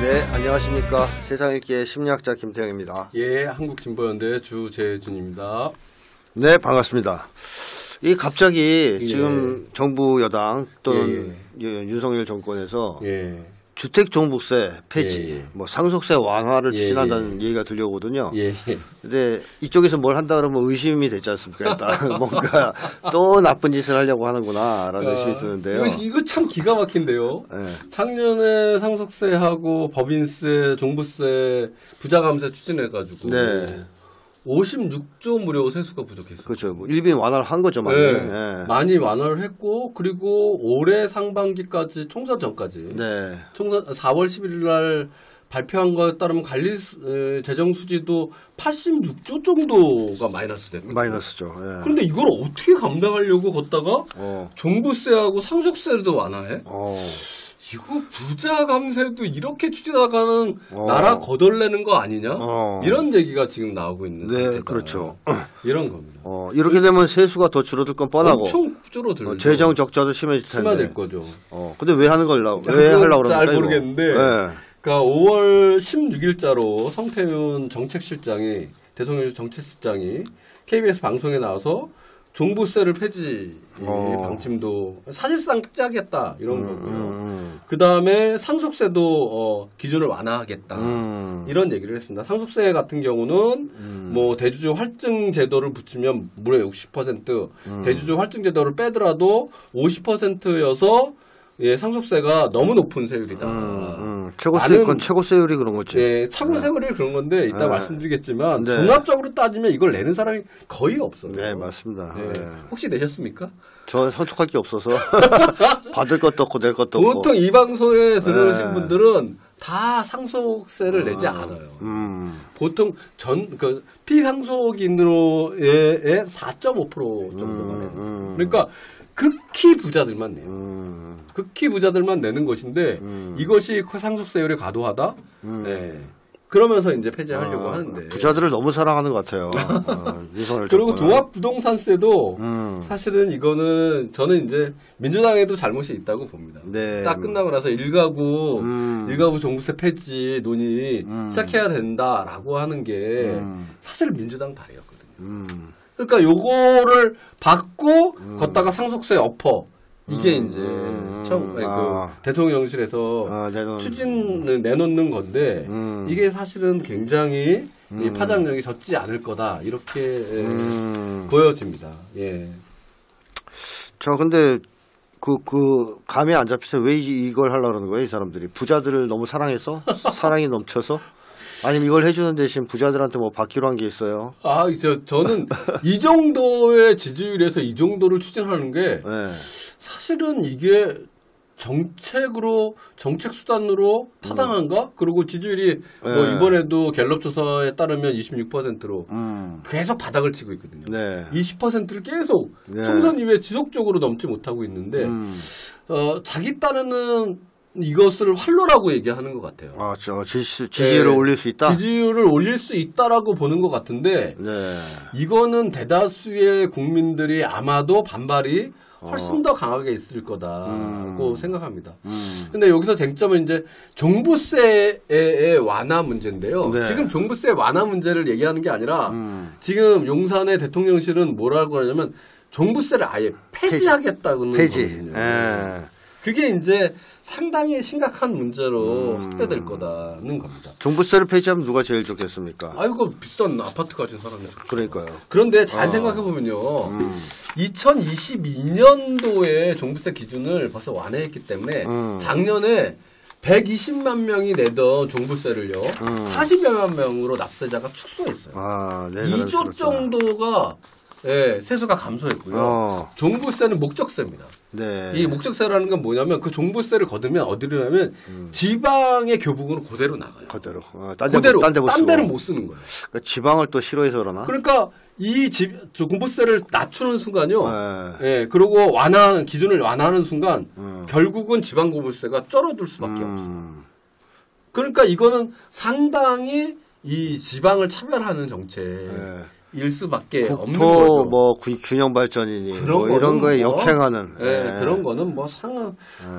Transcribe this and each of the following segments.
네, 안녕하십니까. 세상읽기의 심리학자 김태형입니다. 예, 한국진보연대 주재준입니다. 네, 반갑습니다. 이 갑자기 지금 정부 여당 또는 윤석열 정권에서 주택 종부세 폐지, 뭐 상속세 완화를 추진한다는 얘기가 들려오거든요. 근데 이쪽에서 뭘 한다 그러면 의심이 되지 않습니까? 일단 뭔가 또 나쁜 짓을 하려고 하는구나라는 의심이 드는데요. 이거 참 기가 막힌데요. 작년에 상속세하고 법인세, 종부세, 부자감세 추진해가지고 56조 무려 세수가 부족했어요. 그렇죠. 뭐 일빈 완화를 한 거죠, 많이. 많이 완화를 했고, 그리고 올해 상반기까지 총선 전까지 총선 4월 11일 날 발표한 거에 따르면 관리 재정 수지도 86조 정도가 마이너스 됐거든요. 마이너스죠. 그런데 이걸 어떻게 감당하려고 걷다가 종부세하고 상속세도 완화해? 이거 부자 감세도 이렇게 추진하가는 나라 거덜내는 거 아니냐? 이런 얘기가 지금 나오고 있는 네, 그렇죠. 이런 겁니다. 이렇게 되면 세수가 더 줄어들 건 뻔하고 엄청 줄어들 재정 적자도 심해질 텐데. 심화될 거죠. 근데 왜 하는 걸라고? 왜 하려고 그러는 거예요? 잘 모르겠는데. 그러니까 5월 16일자로 성태윤 정책실장이 대통령 정책실장이 KBS 방송에 나와서 종부세를 폐지 방침도 사실상 폐지하겠다 이런 거고요. 그 다음에 상속세도 기준을 완화하겠다 이런 얘기를 했습니다. 상속세 같은 경우는 뭐 대주주 할증 제도를 붙이면 무려 60%, 대주주 할증 제도를 빼더라도 50%여서 상속세가 너무 높은 세율이다. 최고 세율이 그런 거지. 최고 세율이 그런 건데 이따 말씀드리겠지만 종합적으로 따지면 이걸 내는 사람이 거의 없어요. 네, 맞습니다. 혹시 내셨습니까? 저 선촉할 게 없어서 받을 것도 없고 낼 것도 없고. 보통 이 방송에 들으신 분들은 다 상속세를 내지 않아요. 보통 피상속인으로의 4.5% 정도만 내요. 그러니까 극히 부자들만 내요. 극히 부자들만 내는 것인데 이것이 상속세율이 과도하다. 그러면서 이제 폐지하려고 하는데 부자들을 너무 사랑하는 것 같아요. 그리고 종합부동산세도 사실은 이거는 저는 이제 민주당에도 잘못이 있다고 봅니다. 딱 끝나고 나서 일가구 종부세 폐지 논의 시작해야 된다라고 하는 게 사실 민주당 발의였거든요. 그러니까 요거를 받고 걷다가 상속세 엎어. 이게 이제 처음 대통령실에서 추진을 내놓는 건데 이게 사실은 굉장히 파장력이 적지 않을 거다 이렇게 보여집니다. 저 근데 그 감이 안 잡혀서 왜 이걸 하려고 그러는 거예요, 이 사람들이? 부자들을 너무 사랑해서? 사랑이 넘쳐서? 아니면 이걸 해주는 대신 부자들한테 뭐 받기로 한 게 있어요? 저는 이 정도의 지지율에서 이 정도를 추진하는 게 사실은 이게 정책 수단으로 타당한가? 그리고 지지율이 뭐 이번에도 갤럽 조사에 따르면 26%로 계속 바닥을 치고 있거든요. 20%를 계속 총선 이후에 지속적으로 넘지 못하고 있는데 자기 딴에는 이것을 활로라고 얘기하는 것 같아요. 지지율을 올릴 수 있다? 지지율을 올릴 수 있다라고 보는 것 같은데 이거는 대다수의 국민들이 아마도 반발이 훨씬 더 강하게 있을 거다고 생각합니다. 근데 여기서 쟁점은 이제 종부세의 완화 문제인데요. 지금 종부세 완화 문제를 얘기하는 게 아니라 지금 용산의 대통령실은 뭐라고 하냐면 종부세를 아예 폐지하겠다는 거거든요. 그게 이제 상당히 심각한 문제로 확대될 거다는 겁니다. 종부세를 폐지하면 누가 제일 좋겠습니까? 아이고 비싼 아파트 가진 사람이. 그러니까요. 그런데 잘 생각해 보면요. 2022년도에 종부세 기준을 벌써 완화했기 때문에 작년에 120만 명이 내던 종부세를요. 40여만 명으로 납세자가 축소했어요. 2조 정도가 세수가 감소했고요. 종부세는 목적세입니다. 이 목적세라는 건 뭐냐면 그 종부세를 거두면 어디로 가면 지방의 교부금으로 그대로 나가요. 딴 데는 못 쓰는 거예요. 그러니까 지방을 또 싫어해서 그러나? 그러니까 종부세를 낮추는 순간요. 그리고 기준을 완화하는 순간 결국은 지방고물세가 줄어들 수밖에 없어요. 그러니까 이거는 상당히 이 지방을 차별하는 정책. 일 수밖에 없는 거죠. 뭐 균형 발전이니 뭐 이런 거에 역행하는 그런 거는 뭐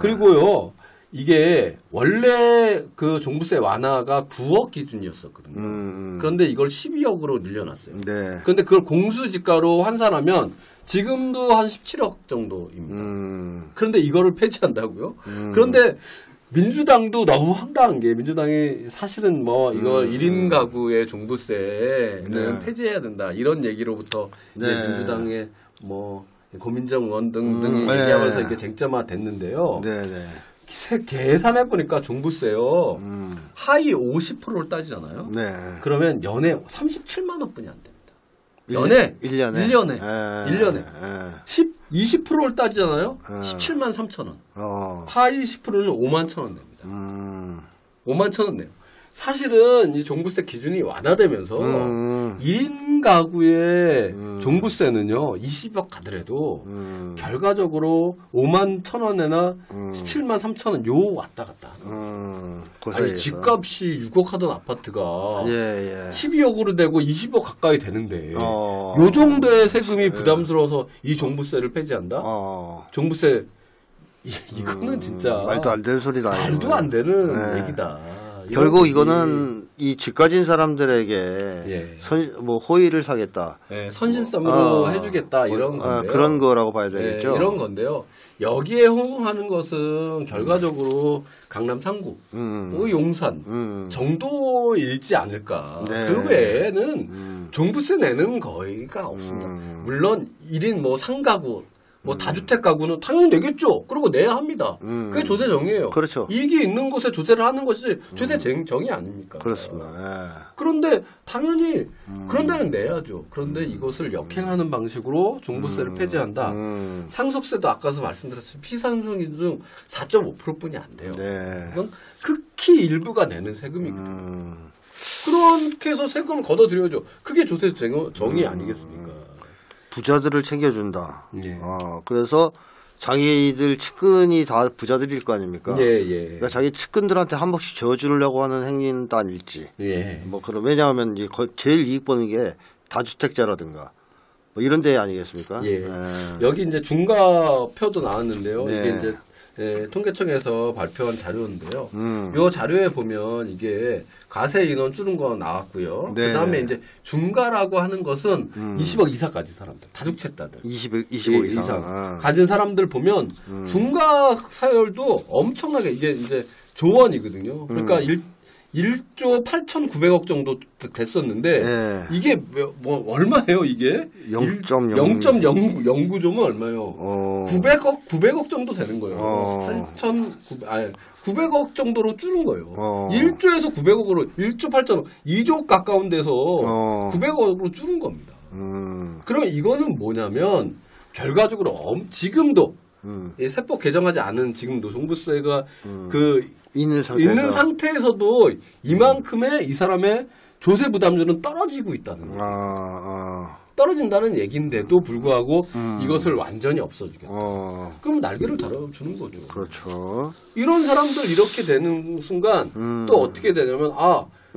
그리고요 이게 원래 그 종부세 완화가 9억 기준이었었거든요. 그런데 이걸 12억으로 늘려놨어요. 네. 그런데 그걸 공수지가로 환산하면 지금도 한 17억 정도입니다. 그런데 이거를 폐지한다고요? 그런데 민주당도 너무 황당한 게 민주당이 사실은 뭐 이거 1인 가구의 종부세는 네. 폐지해야 된다 이런 얘기로부터 이제 네. 민주당의 뭐 고민정 의원 등등이 얘기하면서 이렇게 쟁점화 됐는데요. 네네. 계산해 보니까 종부세요. 하위 50%를 따지잖아요. 네. 그러면 연에 37만 원뿐이 안 됩니다. 연에 1년에 1년에 20%를 따지잖아요. 17만 3천 원. 하위 10%는 5만 1천 원 됩니다. 5만 1천 원 내요. 사실은 이 종부세 기준이 완화되면서 1인 가구의 종부세는요 20억 가더라도 결과적으로 5만 1천 원에나 17만 3천 원 요 왔다 갔다 하는 아니 집값이 6억 하던 아파트가 12억으로 되고 20억 가까이 되는데 요 정도의 세금이 부담스러워서 이 종부세를 폐지한다? 종부세 이거는 진짜 말도 안 되는 소리다. 말도 안 되는 얘기다. 결국 이거는 이 집 가진 사람들에게 뭐 호의를 사겠다. 선신성으로 해주겠다 이런 건데요. 그런 거라고 봐야 되겠죠. 이런 건데요. 여기에 호응하는 것은 결과적으로 강남 3구, 용산 정도일지 않을까. 그 외에는 종부세 내는 거의가 없습니다. 물론 1인 뭐 상가구 뭐 다주택 가구는 당연히 내겠죠. 그리고 내야 합니다. 그게 조세 정의예요. 그렇죠. 이익이 있는 곳에 조세를 하는 것이 조세 정의 아닙니까? 그렇습니다. 그런데 당연히 그런 데는 내야죠. 그런데 이것을 역행하는 방식으로 종부세를 폐지한다. 상속세도 아까서 말씀드렸듯이 피상속인 중 4.5%뿐이 안 돼요. 이건 극히 일부가 내는 세금이거든요. 그렇게 해서 세금을 걷어들여야죠. 그게 조세 정의 아니겠습니까? 부자들을 챙겨준다. 그래서 자기들 측근이 다 부자들일 거 아닙니까? 그러니까 자기 측근들한테 한 번씩 져주려고 하는 행위는 아닐지. 뭐 그럼 왜냐하면 제일 이익 보는 게 다주택자라든가 뭐 이런 데 아니겠습니까? 여기 이제 중과표도 나왔는데요. 이게 이제 통계청에서 발표한 자료인데요. 이 자료에 보면 이게 과세 인원 줄은 거 나왔고요. 그다음에 이제 중과라고 하는 것은 20억 이상까지 사람들, 다주택자들. 20억 이상. 가진 사람들 보면 중과 사율도 엄청나게 이게 이제 조원이거든요. 그러니까 1조 8,900억 정도 됐었는데 이게 뭐 얼마예요 이게? 0.09조면 얼마예요? 900억 정도 되는 거예요. 900억 정도로 줄은 거예요. 1조에서 900억으로 1조 8천억 2조 가까운 데서 900억으로 줄은 겁니다. 그러면 이거는 뭐냐면 결과적으로 지금도 세법 개정하지 않은 지금도 종부세가 있는 상태에서도 이만큼의 이 사람의 조세 부담률은 떨어지고 있다는 거예요. 떨어진다는 얘기인데도 불구하고 이것을 완전히 없어주겠다. 그럼 날개를 달아주는 거죠. 그렇죠. 이런 사람들 이렇게 되는 순간 또 어떻게 되냐면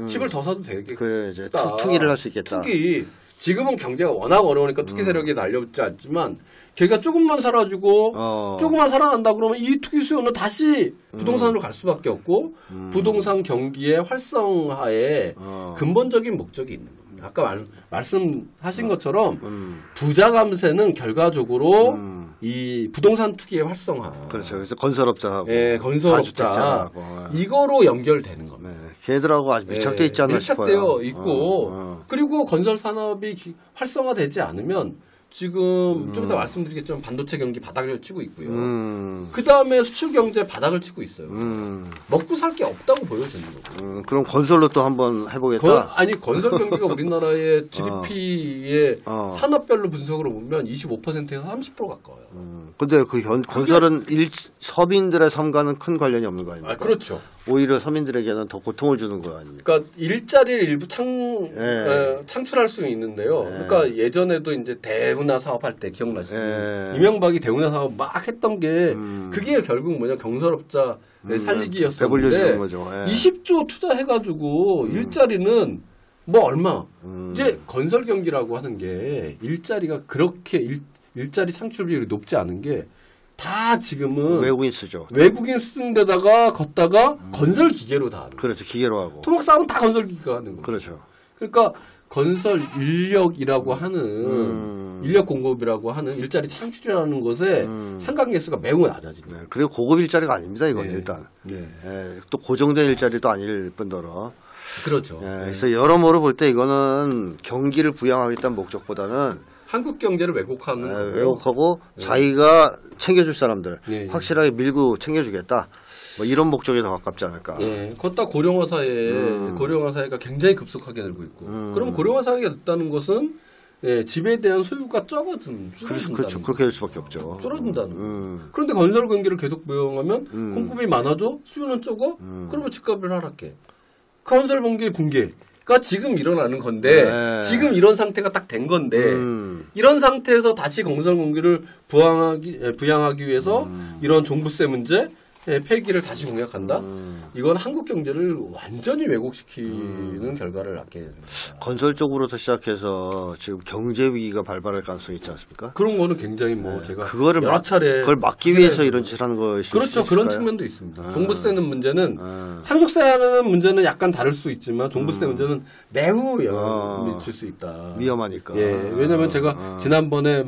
집을 더 사도 되겠다. 이제 투기를 할 수 있겠다. 투기. 지금은 경제가 워낙 어려우니까 투기 세력이 날려붙지 않지만 걔가 조금만 살아주고 조금만 살아난다 그러면 이 투기 수요는 다시 부동산으로 갈 수밖에 없고 부동산 경기의 활성화에 근본적인 목적이 있는 겁니다. 아까 말씀하신 것처럼 부자 감세는 결과적으로 이 부동산 투기의 활성화. 그렇죠. 그래서 건설업자하고. 건설업자. 이거로 연결되는 겁니다. 걔들하고 아주 밀착돼 있지 않나 싶어요. 밀착되어 있고 그리고 건설 산업이 활성화되지 않으면 지금 좀 이따 말씀드리겠지만 반도체 경기 바닥을 치고 있고요. 그 다음에 수출 경제 바닥을 치고 있어요. 먹고 살 게 없다고 보여지는 거고. 그럼 건설로 또 한번 해보겠다. 건설 경기가 우리나라의 GDP의 산업별로 분석으로 보면 25%에서 30% 가까워요. 근데 그 건설은 서민들의 삶과는 큰 관련이 없는 거 아닙니까? 그렇죠. 오히려 서민들에게는 더 고통을 주는 거 아닙니까? 그러니까 일자리를 일부 창출할 수 있는데요. 그러니까 예전에도 이제 대운하 사업할 때 기억나시죠? 이명박이 대운하 사업 막 했던 게 그게 결국 뭐냐 경설업자 살리기였었는데 20조 투자해가지고 일자리는 뭐 얼마 이제 건설 경기라고 하는 게 일자리가 그렇게 일자리 창출률이 높지 않은 게 다 지금은 외국인 쓰죠. 외국인 쓰는 데다가 걷다가 건설 기계로 다 하는. 그렇죠. 기계로 하고. 토목 사업은 다 건설 기계가 하는 거예요. 그렇죠. 그러니까 건설 인력이라고 하는 인력 공급이라고 하는 일자리 창출이라는 것에 상관계수가 매우 낮아집니다. 네, 그리고 고급 일자리가 아닙니다. 이건 일단. 또 고정된 일자리도 아닐 뿐더러. 그렇죠. 그래서 여러모로 볼 때 이거는 경기를 부양하겠다는 목적보다는 한국 경제를 왜곡하는 왜곡하고 자기가 챙겨줄 사람들 확실하게 밀고 챙겨주겠다. 뭐 이런 목적에 더 가깝지 않을까. 걷다 고령화 사회가 굉장히 급속하게 늘고 있고. 그럼 고령화 사회가 늦다는 것은 집에 대한 소유가 줄어든다는 그렇죠. 그렇게 될 수밖에 없죠. 줄어든다는 거예요. 그런데 건설 경기를 계속 부양하면 공급이 많아져 수요는 적어. 그러면 집값을 하락해. 건설 경기 붕괴가 지금 일어나는 건데 지금 이런 상태가 딱 된 건데 이런 상태에서 다시 건설 경기를 부양하기 위해서 이런 종부세 문제 폐기를 다시 공약한다? 이건 한국 경제를 완전히 왜곡시키는 결과를 낳게 됩니다. 건설 쪽으로부터 시작해서 지금 경제 위기가 발발할 가능성이 있지 않습니까? 그런 거는 굉장히 제가 그거를 여러 차례 그걸 막기 위해서 이런 짓을 하는 것이 그렇죠. 그런 측면도 있습니다. 종부세는 문제는 상속세 하는 문제는 약간 다를 수 있지만 종부세 문제는 매우 영향을 미칠 수 있다. 위험하니까. 왜냐하면 제가 지난번에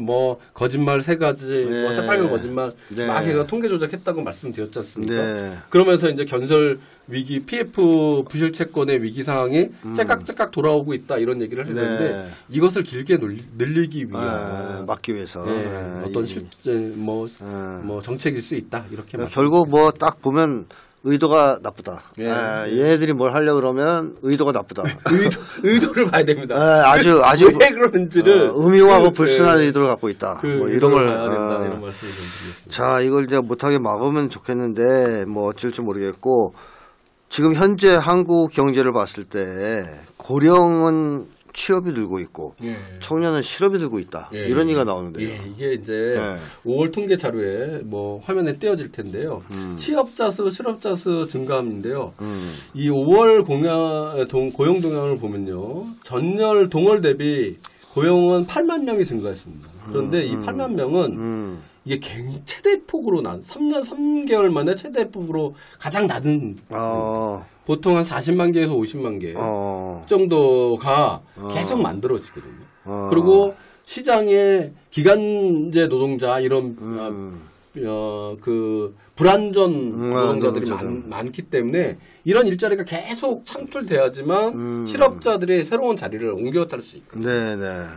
거짓말 3가지, 새빨간 거짓말 막 해서 통계 조작했다고 말씀드렸지 않습니까? 그러면서 이제 건설 위기, PF 부실 채권의 위기 상황이 째깍째깍 돌아오고 있다 이런 얘기를 했는데 이것을 길게 늘리기 위한 막기 위해서 어떤 실제 정책일 수 있다 이렇게 결국 딱 보면 의도가 나쁘다. 얘네들이 뭘 하려고 그러면 의도가 나쁘다. 의도를 봐야 됩니다. 아주 왜 그런지를 음흉하고 불순한 의도를 갖고 있다. 이런 걸 봐야 된다 이런 말씀을 드리겠습니다. 자, 이걸 이제 못하게 막으면 좋겠는데 어쩔지 모르겠고 지금 현재 한국 경제를 봤을 때 고령은 취업이 늘고 있고 청년은 실업이 늘고 있다. 이런 얘기가 나오는데요. 이게 이제 5월 통계 자료에 화면에 띄어질 텐데요. 취업자 수, 실업자 수 증가함인데요. 이 5월 고용 동향을 보면요. 전년 동월 대비 고용은 8만 명이 증가했습니다. 그런데 이 8만 명은 이게 최대폭으로 3년 3개월 만에 최대폭으로 가장 낮은 보통 한 40만 개에서 50만 개 정도가 계속 만들어지거든요. 그리고 시장에 기간제 노동자 이런 불안전 노동자들이 많기 때문에 이런 일자리가 계속 창출돼야지만 실업자들이 새로운 자리를 옮겨갈 수 있거든요.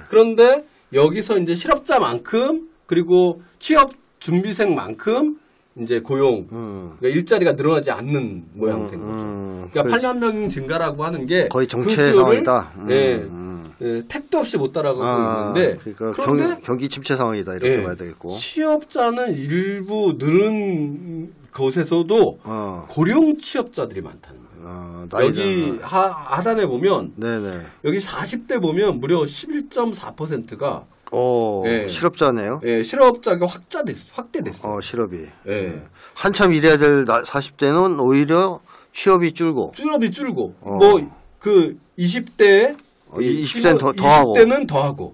그런데 여기서 이제 실업자만큼 그리고 취업 준비생만큼 이제 고용, 그러니까 일자리가 늘어나지 않는 모양새인 거죠. 그러니까 8만 명 증가라고 하는 게 거의 정체 상황이다. 택도 없이 못 따라가고 있는데 그러니까 경기 침체 상황이다 이렇게 봐야 되겠고 취업자는 일부 늘은 것에서도 고령 취업자들이 많다는 거예요. 여기 하단에 보면 여기 40대 보면 무려 11.4%가 실업자네요. 실업자가 확대됐어요. 실업이. 한참 일해야 될 40대는 오히려 취업이 줄고. 20대 20대는 더 하고. 20대는 더 하고.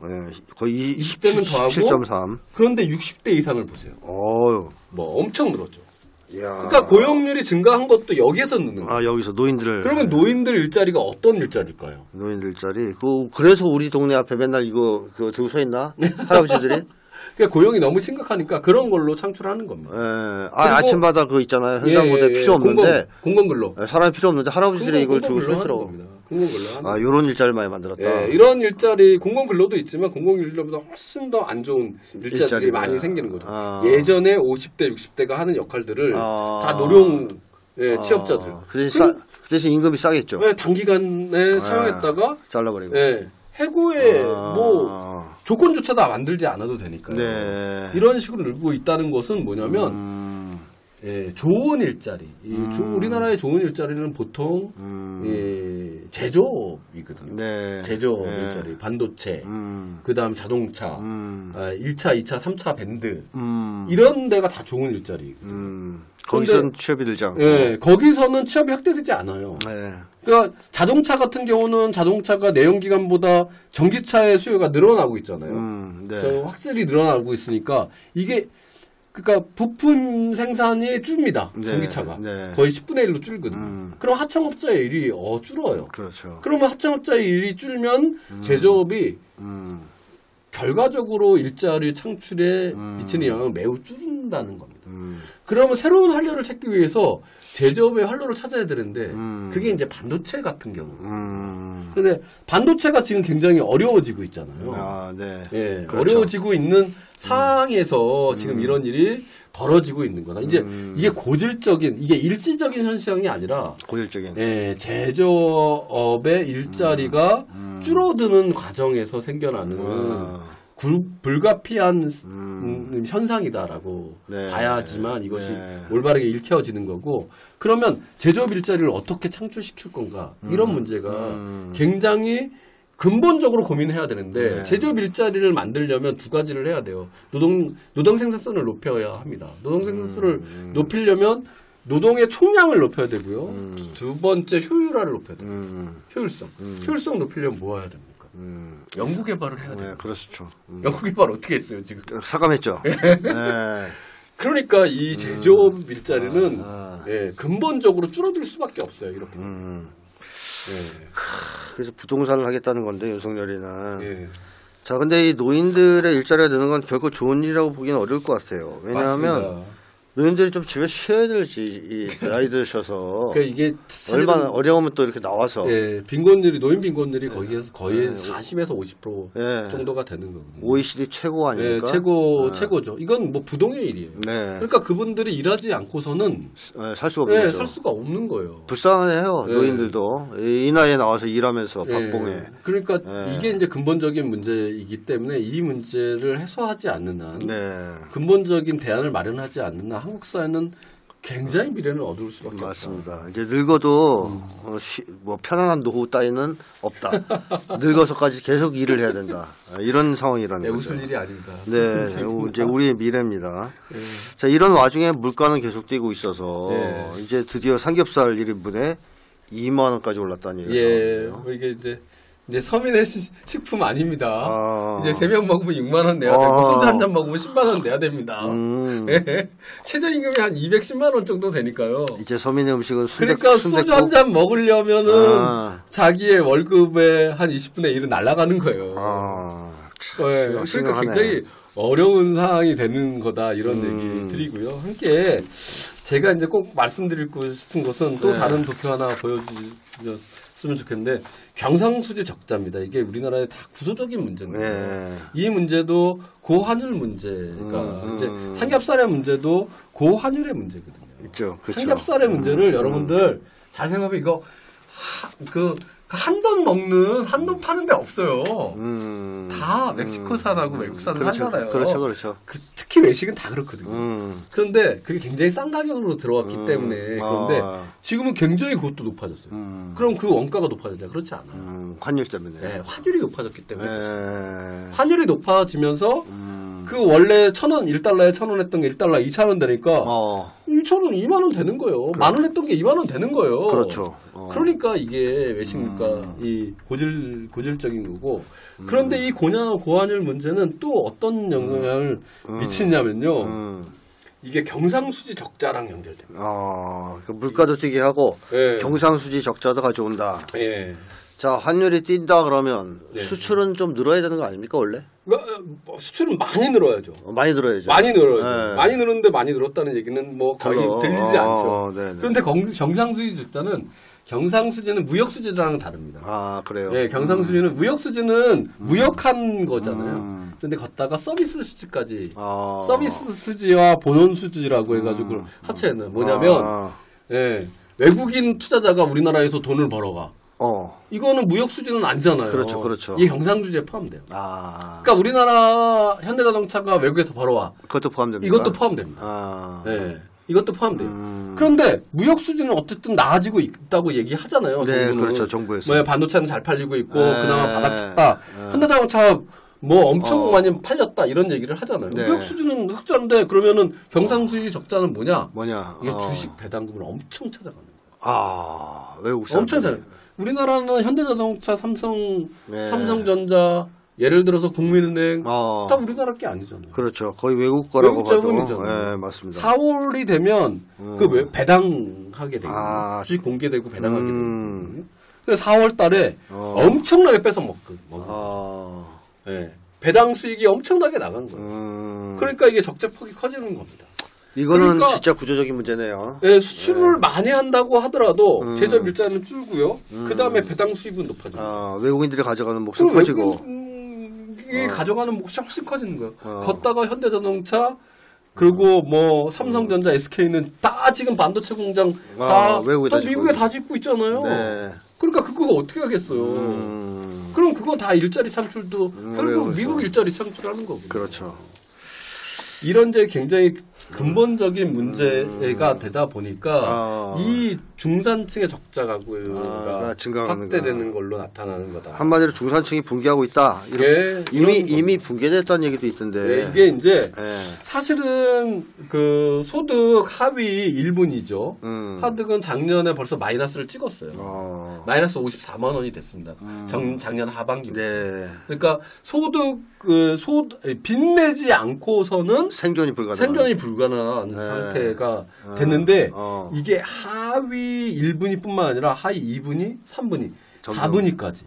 거의 20대는 더 하고. 7.3. 그런데 60대 이상을 보세요. 엄청 늘었죠. 그러니까 고용률이 증가한 것도 여기에서 느는 거예요. 여기서 노인들. 그러면 노인들 일자리가 어떤 일자리일까요? 노인들 일자리. 그래서 우리 동네 앞에 맨날 이거 들고 서 있나? 할아버지들이? 그러니까 고용이 너무 심각하니까 그런 걸로 창출하는 겁니다. 아침마다 있잖아요. 횡단보도에 필요 없는데. 공공근로. 사람이 필요 없는데 할아버지들이 이걸 들고 서 있더라고. 공공근로. 이런 일자리 많이 만들었다. 이런 일자리, 공공근로도 있지만 공공근로보다 훨씬 더 안 좋은 일자리들이 많이 생기는 거죠. 예전에 50대, 60대가 하는 역할들을 다 노령 취업자들. 그 대신 임금이 싸겠죠. 단기간에 사용했다가 잘라버리고. 해고에 조건조차 다 만들지 않아도 되니까요. 이런 식으로 늘고 있다는 것은 뭐냐면 좋은 일자리. 우리나라의 좋은 일자리는 보통 제조업이거든요. 제조업 일자리, 반도체, 그다음 자동차, 1차, 2차, 3차 밴드 이런 데가 다 좋은 일자리거든요. 거기서는 취업이 늘지 않고. 거기서는 취업이 확대되지 않아요. 그러니까 자동차 같은 경우는 자동차가 내연기관보다 전기차의 수요가 늘어나고 있잖아요. 확실히 늘어나고 있으니까 이게 그러니까 부품 생산이 줍니다. 네, 전기차가. 네. 거의 10분의 1로 줄거든요. 그럼 하청업자의 일이 줄어요. 그렇죠. 그러면 하청업자의 일이 줄면 제조업이 결과적으로 일자리 창출에 미치는 영향을 매우 줄인다는 겁니다. 그러면 새로운 활로를 찾기 위해서 제조업의 활로를 찾아야 되는데 그게 이제 반도체 같은 경우. 그런데 반도체가 지금 굉장히 어려워지고 있잖아요. 아, 네. 예, 그렇죠. 어려워지고 있는 상황에서 지금 이런 일이 벌어지고 있는 거다. 이제 이게 고질적인, 이게 일시적인 현상이 아니라 고질적인. 예, 제조업의 일자리가 줄어드는 과정에서 생겨나는 불가피한 현상이다라고 네. 봐야지만 이것이 네. 올바르게 읽혀지는 거고, 그러면 제조업 일자리를 어떻게 창출시킬 건가, 이런 문제가 굉장히 근본적으로 고민해야 되는데, 네. 제조업 일자리를 만들려면 두 가지를 해야 돼요. 노동 생산성을 높여야 합니다. 노동 생산성을 높이려면 노동의 총량을 높여야 되고요. 두 번째 효율화를 높여야 돼요. 효율성. 효율성 높이려면 뭐 해야 됩니까? 연구개발을 해야 돼요. 네, 그렇죠. 연구개발 어떻게 했어요 지금? 삭감했죠. 네. 그러니까 이 제조업 일자리는 예, 근본적으로 줄어들 수밖에 없어요. 이렇게. 예. 그래서 부동산을 하겠다는 건데 윤석열이는. 예. 자, 근데 이 노인들의 일자리가 되는 건 결코 좋은 일이라고 보기는 어려울 것 같아요. 왜냐하면 맞습니다. 노인들이 좀 집에 쉬어야 될지 이 나이 드셔서 그러니까 이게 사실은 얼마나 어려우면 또 이렇게 나와서 예, 빈곤율이 노인 빈곤율이 거기에서 거의 40에서 50% 예. 정도가 되는 거거든요. OECD 최고 아닙니까? 예, 최고죠. 이건 뭐 부동의 일이에요. 네. 그러니까 그분들이 일하지 않고서는 살 수가 없는 예, 거죠. 살 수가 없는 거예요. 불쌍해요. 예. 노인들도 이 나이에 나와서 일하면서 박봉에. 예, 그러니까 예. 이게 이제 근본적인 문제이기 때문에 이 문제를 해소하지 않는 한, 네. 근본적인 대안을 마련하지 않는 한 한국 사회는 굉장히 미래는 어두울 수밖에 맞습니다. 이제 늙어도 뭐 편안한 노후 따위는 없다. 늙어서까지 계속 일을 해야 된다. 이런 상황이라는 거죠. 웃을 일이 아닙니다. 네, 이제 우리의 미래입니다. 네. 자, 이런 와중에 물가는 계속 뛰고 있어서 이제 드디어 삼겹살 1인분에 2만 원까지 올랐다는 얘기예요. 예, 이게 이제 서민의 식품 아닙니다. 이제 3명 먹으면 6만 원 내야 되고 소주 한 잔 먹으면 10만 원 내야 됩니다. 예. 최저임금이 한 210만 원 정도 되니까요. 이제 서민의 음식은 그러니까 소주 한 잔 먹으려면은 자기의 월급의 한 20분의 1은 날아가는 거예요. 네. 그러니까 굉장히 어려운 상황이 되는 거다, 이런 얘기 드리고요. 함께 제가 이제 꼭 말씀드리고 싶은 것은 또 다른 도표 하나 보여주셨으면 좋겠는데, 경상수지 적자입니다. 이게 우리나라의 다 구조적인 문제인데, 이 문제도 고환율 문제가 이제 삼겹살의 문제도 고환율의 문제거든요. 있죠. 그렇죠. 삼겹살의 문제를 여러분들 잘 생각하면 이거 한 돈 먹는, 한 돈 파는 데 없어요. 다 멕시코산하고 외국산을 하잖아요. 그렇죠. 특히 외식은 다 그렇거든요. 그런데 그게 굉장히 싼 가격으로 들어왔기 때문에. 그런데 지금은 굉장히 그것도 높아졌어요. 그럼 그 원가가 높아졌냐? 그렇지 않아요. 환율 때문에. 네, 환율이 높아졌기 때문에. 환율이 높아지면서 그 원래 1,000원, 1달러에 1,000원 했던 게 1달러 2,000원 되니까 2,000원 2만 원 되는 거예요. 만 원 했던 게 2만 원 되는 거예요. 그렇죠. 그러니까 이게 외식 물가 이 고질적인 거고. 그런데 이 고환율 문제는 또 어떤 영향을 미치냐면요. 이게 경상수지 적자랑 연결됩니다. 그 물가도 뛰게 하고 경상수지 적자도 가져온다. 자, 환율이 뛴다 그러면 수출은 좀 늘어야 되는 거 아닙니까, 원래? 수출은 많이 늘어야죠. 많이 늘어야죠. 많이 늘었는데 많이 늘었다는 얘기는 뭐 거의 들리지 않죠. 그런데 경상수지 적자는, 경상수지는 무역수지랑 다릅니다. 그래요? 네, 경상수지는 무역수지는 무역한 거잖아요. 그런데 걷다가 서비스 수지까지, 서비스 수지와 본원 수지라고 해가지고 합쳐있는 뭐냐면, 외국인 투자자가 우리나라에서 돈을 벌어가. 이거는 무역 수지는 아니잖아요. 그렇죠. 이게 경상수지에 포함돼요. 그러니까 우리나라 현대자동차가 외국에서 벌어와. 그것도 포함됩니다. 이것도 포함됩니다. 네, 이것도 포함돼요. 그런데 무역 수지는 어쨌든 나아지고 있다고 얘기하잖아요. 네, 정부는. 그렇죠. 정부에서. 반도체는 잘 팔리고 있고 그나마 바닥쳤다. 현대자동차 뭐 엄청 많이 팔렸다, 이런 얘기를 하잖아요. 무역 수지는 흑자인데 그러면은 경상수지 적자는 뭐냐? 이게 주식 배당금을 엄청 찾아가는 거예요. 외국 사람. 엄청 찾아가요. 우리나라는 현대자동차, 삼성전자, 예를 들어서 국민은행 다 우리나라 게 아니잖아요. 그렇죠. 거의 외국 거라고 봐도. 자본이잖아요. 맞습니다. 4월이 되면 그 배당하게 되거든요. 주식 공개되고 배당하게 되거든요. 그래서 4월 달에 엄청나게 뺏어 먹거든요. 네. 배당 수익이 엄청나게 나간 거예요. 그러니까 이게 적재폭이 커지는 겁니다. 이거는 그러니까, 진짜 구조적인 문제네요. 네, 수출을 많이 한다고 하더라도 제접 일자는 줄고요. 그 다음에 배당 수입은 높아집니다. 외국인들이 가져가는 몫은 커지고. 외국인이 가져가는 몫이 훨씬 커지는 거예요. 걷다가 현대자동차 그리고 뭐 삼성전자, SK는 다 지금 반도체 공장 다 미국에 다 짓고 있잖아요. 네. 그러니까 그거가 어떻게 하겠어요. 그럼 그건 다 일자리 창출도 결국 미국 일자리 창출하는 거고. 그렇죠. 이런 게 굉장히 근본적인 문제가 되다 보니까 이 중산층의 적자 가구가 확대되는 걸로 나타나는 거다. 한마디로 중산층이 붕괴하고 있다. 네, 이미 붕괴됐다는 얘기도 있던데. 네, 이게 이제 사실은 그 소득 하위 1분이죠. 하득은 작년에 벌써 마이너스를 찍었어요. 마이너스 54만 원이 됐습니다. 작년 하반기. 네. 그러니까 빚내지 않고서는 생존이 불가능한 상태가 됐는데 이게 하위 1분위 뿐만 아니라 하위 2분위, 3분위, 4분위까지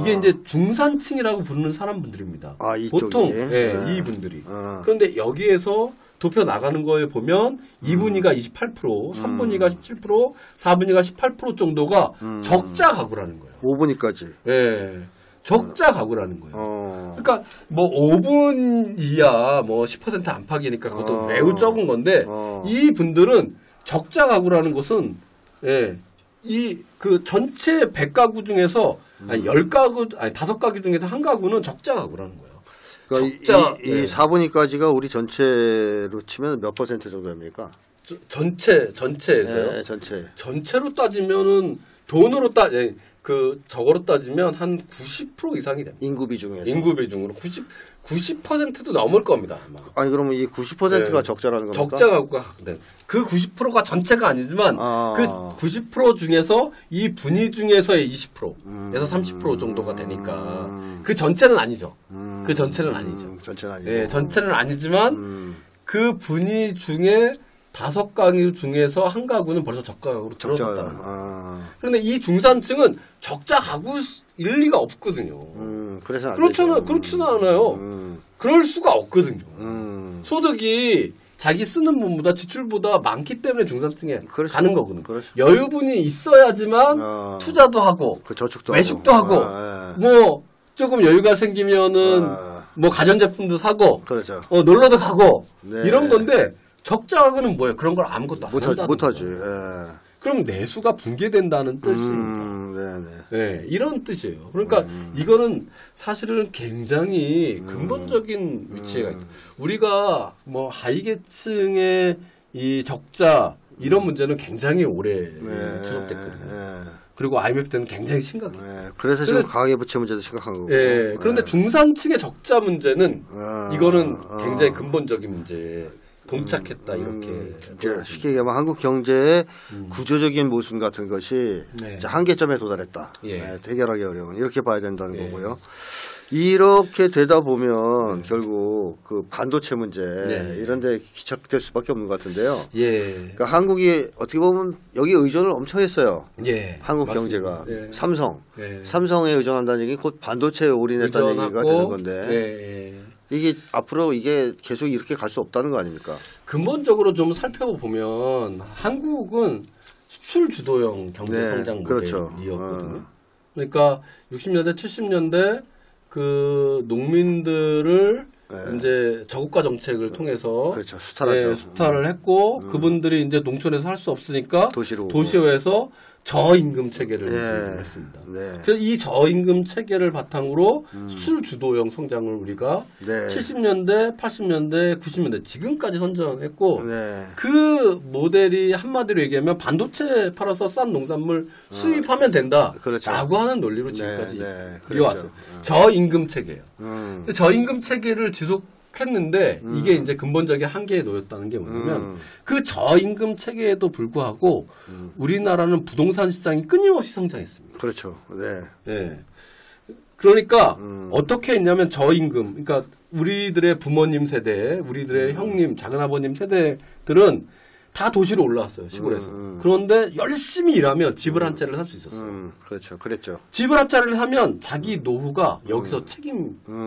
이게 이제 중산층이라고 부르는 사람분들입니다. 보통 이분들이. 그런데 여기에서 도표 나가는 거에 보면 2분위가 28%, 3분위가 17%, 4분위가 18% 정도가 적자 가구라는 거예요. 5분위까지. 네. 적자 가구라는 거예요. 그러니까 뭐 5분 이하 뭐 10% 안팎이니까 그것도 매우 적은 건데 이 분들은 적자 가구라는 것은 이 그 전체 100가구 중에서 아니 10가구 아니 5가구 중에서 한 가구는 적자 가구라는 거예요. 그러니까 적자 이 4분위까지가 우리 전체로 치면 몇 퍼센트 정도 됩니까? 전체에서요? 네, 전체로 따지면은 돈으로 저거로 따지면 한 90% 이상이 됩니다. 인구 비중에서. 인구 비중으로 90%도 넘을 겁니다. 아마. 아니 그러면 이 90%가 적자라는 겁니까? 적자 가구가 그 90%가 전체가 아니지만 그 90% 중에서 이 분위 중에서의 20%에서 30% 정도가 되니까 그 전체는 아니죠. 그 전체는 아니죠. 전체는 아니고. 네, 전체는 아니지만 그 분위 중에 5가구 중에서 한 가구는 벌써 적자 가구로 들어섰다는 거예요. 그런데 이 중산층은 적자 가구일 리가 없거든요. 그래서 그렇지는 않아요. 그럴 수가 없거든요. 소득이 자기 쓰는 돈보다 지출보다 많기 때문에 중산층에 가는 거거든요. 그렇죠. 여유분이 있어야지만 투자도 하고 저축도 외식도 하고 뭐 조금 여유가 생기면은 뭐 가전제품도 사고 놀러도 가고 이런 건데 적자 가구는 뭐예요? 그런 걸 아무것도 안 한다는 못하지. 그럼 내수가 붕괴된다는 뜻입니다. 네, 이런 뜻이에요. 그러니까 이거는 사실은 굉장히 근본적인 위치가 있다. 우리가 뭐 하위계층의 이 적자 이런 문제는 굉장히 오래 지속됐거든요. 그리고 IMF 때는 굉장히 심각해요. 그래서 지금 가계부채 문제도 심각한 거고. 그런데 중산층의 적자 문제는 이거는 굉장히 근본적인 문제에 봉착했다 이렇게 쉽게 얘기하면 한국 경제의 구조적인 모순 같은 것이 한계점에 도달했다. 해결하기 어려운 이렇게 봐야 된다는 거고요. 이렇게 되다 보면 결국 그 반도체 문제 이런 데 기착될 수밖에 없는 것 같은데요. 그러니까 한국이 어떻게 보면 여기 의존을 엄청 했어요. 한국 경제가 삼성에 의존한다는 얘기는 곧 반도체에 올인했다는 얘기가 되는 건데 이게 앞으로 이게 계속 이렇게 갈 수 없다는 거 아닙니까? 근본적으로 좀 살펴보면 한국은 수출 주도형 경제 성장 모델이었거든요. 그러니까 60년대, 70년대 그 농민들을 이제 저국가 정책을 통해서 수탈을 했고 그분들이 이제 농촌에서 할 수 없으니까 도시로에서 저임금 체계를 했습니다. 그래서 이 저임금 체계를 바탕으로 수출 주도형 성장을 우리가 70년대, 80년대, 90년대 지금까지 선정했고 그 모델이 한마디로 얘기하면 반도체 팔아서 싼 농산물 수입하면 된다라고 하는 논리로 지금까지 이어왔어요. 저임금 체계예요. 저임금 체계를 했는데 이게 이제 근본적인 한계에 놓였다는 게 뭐냐면 그 저임금 체계에도 불구하고 우리나라는 부동산 시장이 끊임없이 성장했습니다. 그러니까 어떻게 했냐면 저임금, 그러니까 우리들의 부모님 세대, 우리들의 형님, 작은아버님 세대들은 다 도시로 올라왔어요, 시골에서. 그런데 열심히 일하면 집을 한 채를 살 수 있었어요. 그렇죠. 그랬죠. 집을 한 채를 사면 자기 노후가 여기서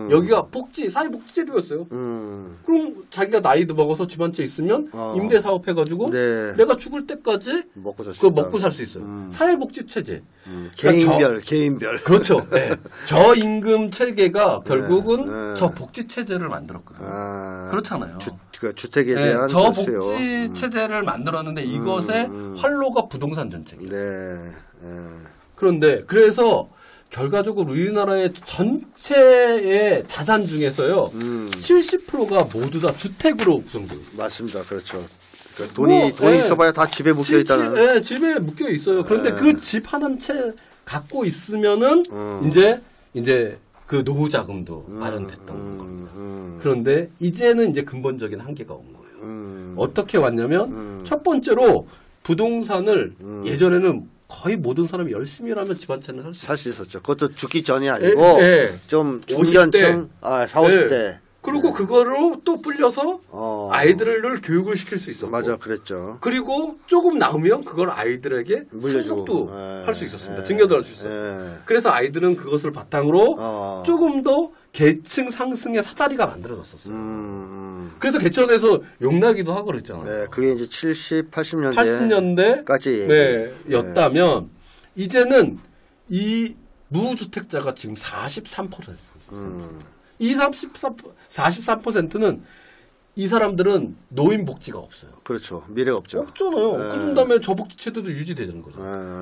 여기가 사회복지제도였어요. 그럼 자기가 나이도 먹어서 집 한 채 있으면 임대 사업해가지고 네. 내가 죽을 때까지 먹고 살 수 있어요. 사회복지 체제. 개인별. 그렇죠. 네. 저임금 체계가 결국은 저 복지 체제를 만들었거든요. 그렇잖아요. 주택에 대한 저 복지 체제를 만들었는데 이것의 활로가 부동산 정책이에요. 그런데 그래서 결과적으로 우리나라의 전체의 자산 중에서요 70%가 모두 다 주택으로 구성되어 있어요. 맞습니다. 그렇죠. 돈이 있어봐야 다 집에 묶여 있다는. 네, 집에 묶여 있어요. 그런데 그 집 한 채 갖고 있으면은 이제 그 노후 자금도 마련됐던 거예요. 그런데 이제는 이제 근본적인 한계가 온 거예요. 어떻게 왔냐면 첫 번째로 부동산을 예전에는 거의 모든 사람이 열심히 일하면 집 한 채는 살 수 있었죠. 그것도 죽기 전이 아니고 좀 중년층, 40, 50대. 그리고 그거로 또 불려서 아이들을 교육을 시킬 수 있었고. 맞아, 그랬죠. 그리고 조금 나오면 그걸 아이들에게 상속도 할 수 있었습니다. 증여도 할 수 있었어요. 그래서 아이들은 그것을 바탕으로 조금 더 계층 상승의 사다리가 만들어졌었어요. 그래서 개천에서 용나기도 하고 그랬잖아요. 네, 그게 이제 70, 80년대까지 였다면 이제는 이 무주택자가 지금 43%였어요. 이 43%는 이 사람들은 노인복지가 없어요. 그렇죠. 미래가 없죠. 없잖아요. 그런 다음에 저복지 체도도 유지되는 거죠.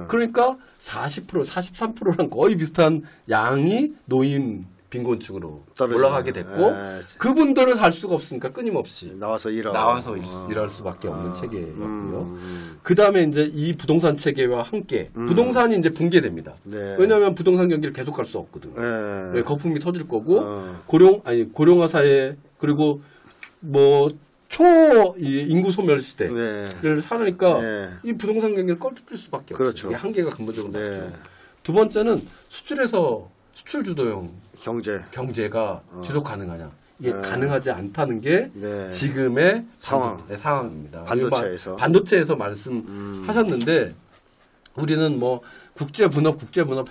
그러니까 43%랑 거의 비슷한 양이 노인 빈곤층으로 올라가게 됐고 그분들은 살 수가 없으니까 끊임없이 나와서 일할 수밖에 없는 체계였고요. 그 다음에 이제 이 부동산 체계와 함께 부동산이 이제 붕괴됩니다. 왜냐하면 부동산 경기를 계속 갈 수 없거든요. 거품이 터질 거고 고령화 사회 그리고 뭐 인구 소멸 시대를 살으니까 이 부동산 경기를 껄뚫릴 수밖에 없어요. 그렇죠. 이게 한계가 근본적으로 나죠. 두 번째는 수출 주도형 경제가 지속 가능하냐? 이게 가능하지 않다는 게 지금의 상황입니다. 반도체에서 말씀하셨는데 우리는 뭐 국제 분업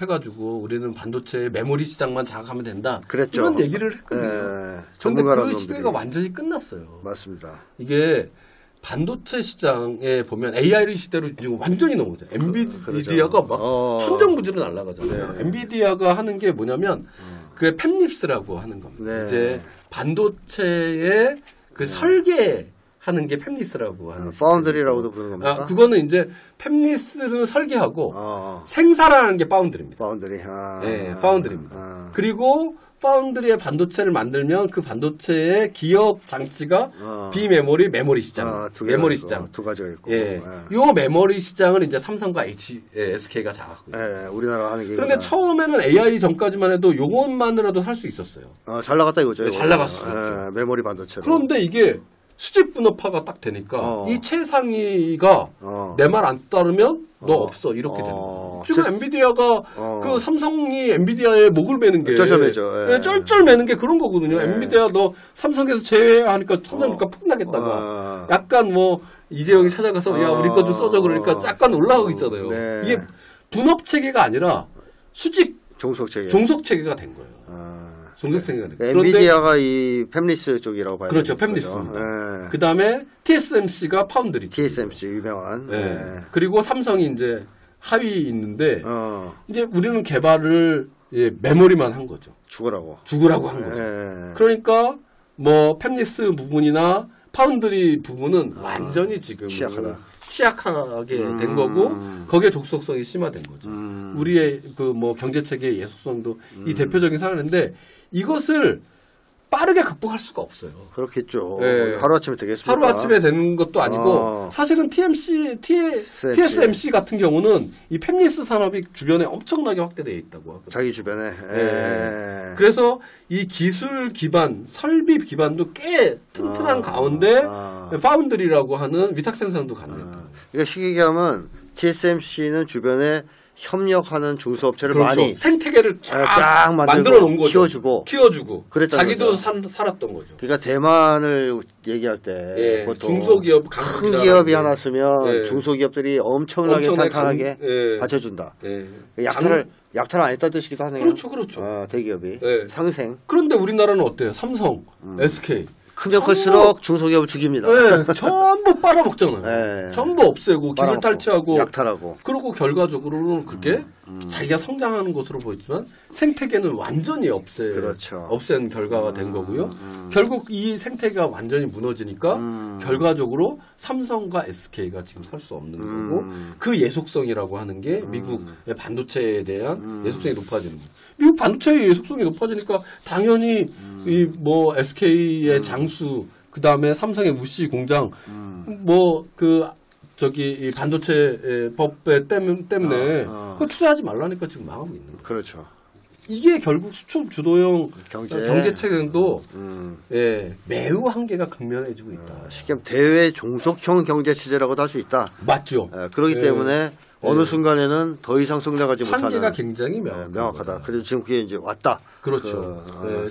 해가지고 우리는 반도체 메모리 시장만 장악하면 된다. 그랬죠. 이런 얘기를 했거든요. 그런데 그 시대가 완전히 끝났어요. 맞습니다. 이게 반도체 시장에 보면 AI 시대로 지금 완전히 넘어가죠. 엔비디아가 막 천정부지로 날아가잖아요. 엔비디아가 하는 게 뭐냐면 그게 팹립스라고 하는 겁니다. 이제 반도체의 그 설계하는 게 팹립스라고 하는. 파운드리라고도 부르는 겁니까? 그거는 이제 팹립스는 설계하고 생산하는 게 파운드리입니다. 파운드리입니다. 그리고 파운드리의 반도체를 만들면 그 반도체의 기업 장치가 비메모리, 메모리 시장. 메모리 시장. 두 가지가 있고. 요 메모리 시장을 이제 삼성과 SK가 장악하고 있어요. 우리나라가 하는 게. 그런데 처음에는 AI 전까지만 해도 요것만으로도 할 수 있었어요. 잘 나갔다 이거죠. 잘 나갔어요. 메모리 반도체로. 그런데 이게 수직 분업화가 딱 되니까 이 최상위가 내 말 안 따르면 너 없어 이렇게 되는 거예요. 지금 엔비디아가 그 삼성이 엔비디아에 목을 매는 게 쩔쩔 매는 게 그런 거거든요. 엔비디아 너 삼성에서 제외하니까 삼성 주가 폭락했다가 약간 뭐 이재용이 찾아가서 야 우리 거 좀 써줘 그러니까 약간 올라가고 있잖아요. 이게 분업 체계가 아니라 수직 종속 체계가 된 거예요. 엔비디아가 이 팹리스 쪽이라고 봐야 그렇죠. 팹리스. 그 다음에 TSMC가 파운드리. TSMC 유명한. 그리고 삼성이 이제 하위 있는데 이제 우리는 개발을 메모리만 한 거죠. 죽으라고 한 거죠. 그러니까 뭐 팹리스 부분이나 파운드리 부분은 완전히 지금 취약하게 된 거고 거기에 족속성이 심화된 거죠. 우리의 그 뭐 경제 체계의 예속성도 이 대표적인 사례인데 이것을 빠르게 극복할 수가 없어요. 그렇겠죠. 하루아침에 되겠습니까? 하루아침에 되는 것도 아니고 사실은 TSMC 같은 경우는 이 팹리스 산업이 주변에 엄청나게 확대되어 있다고 하거든요. 자기 주변에. 그래서 이 기술 기반, 설비 기반도 꽤 튼튼한 가운데 파운드리라고 하는 위탁 생산도 가능했다. 그러니까 쉽게 얘기하면 TSMC는 주변에 협력하는 중소업체를 그렇죠. 많이 생태계를 쫙 만들어 놓은 거죠. 키워주고 자기도 살았던 거죠. 그러니까 대만을 얘기할 때 보통 중소기업, 큰 기업이 하나 쓰면 중소기업들이 엄청나게 탄탄하게 받쳐준다. 약탈을 안 했다는 뜻이기도 하네요. 그렇죠. 대기업이 상생. 그런데 우리나라는 어때요? 삼성, SK. 크면 클수록 중소기업을 죽입니다. 전부 빨아먹잖아요. 전부 없애고 기술 탈취하고 약탈하고. 그리고 결과적으로는 그게 자기가 성장하는 것으로 보이지만 생태계는 완전히 없앤 결과가 된 거고요. 결국 이 생태계가 완전히 무너지니까 결과적으로 삼성과 SK가 지금 살 수 없는 거고 그 예속성이라고 하는 게 미국의 반도체에 대한 예속성이 높아지는 거예요. 미국 반도체의 예속성이 높아지니까 당연히 이 뭐 SK의 장수 그 다음에 삼성의 무시 공장 이 반도체 법에 때문에 그거 투자하지 말라니까 지금 망하고 있는 거예요. 그렇죠. 이게 결국 수출 주도형 경제체계도 매우 한계가 극명해지고 있다. 쉽게 말하면 대외 종속형 경제체제라고도 할 수 있다. 맞죠. 그렇기 때문에 어느 순간에는 더 이상 성장하지 못하는 한계가 굉장히 명확하다. 그래서 지금 그게 이제 왔다. 그렇죠.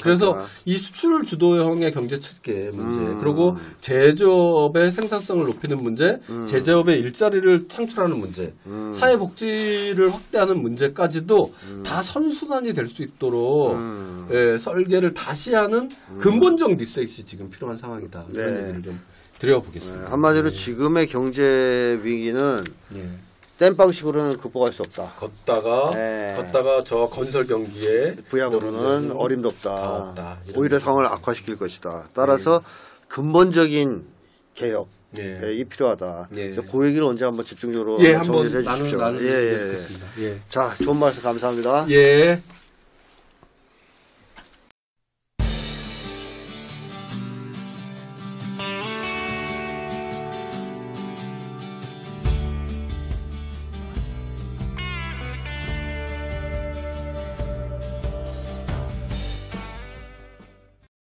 그래서 이 수출 주도형의 경제 체계 문제, 그리고 제조업의 생산성을 높이는 문제, 제조업의 일자리를 창출하는 문제, 사회복지를 확대하는 문제까지도 다 선순환이 될 수 있도록 설계를 다시 하는 근본적 리셋이 지금 필요한 상황이다. 이런 얘기를 좀 드려보겠습니다. 한마디로 지금의 경제 위기는 땜빵식으로는 극복할 수 없다. 걷다가 저 건설 경기에 부양으로는 어림도 없다. 오히려 상황을 악화시킬 것이다. 따라서 근본적인 개혁이 필요하다. 그 얘기를 언제 한번 집중적으로 정리해 주십시오. 나누겠습니다. 자, 좋은 말씀 감사합니다.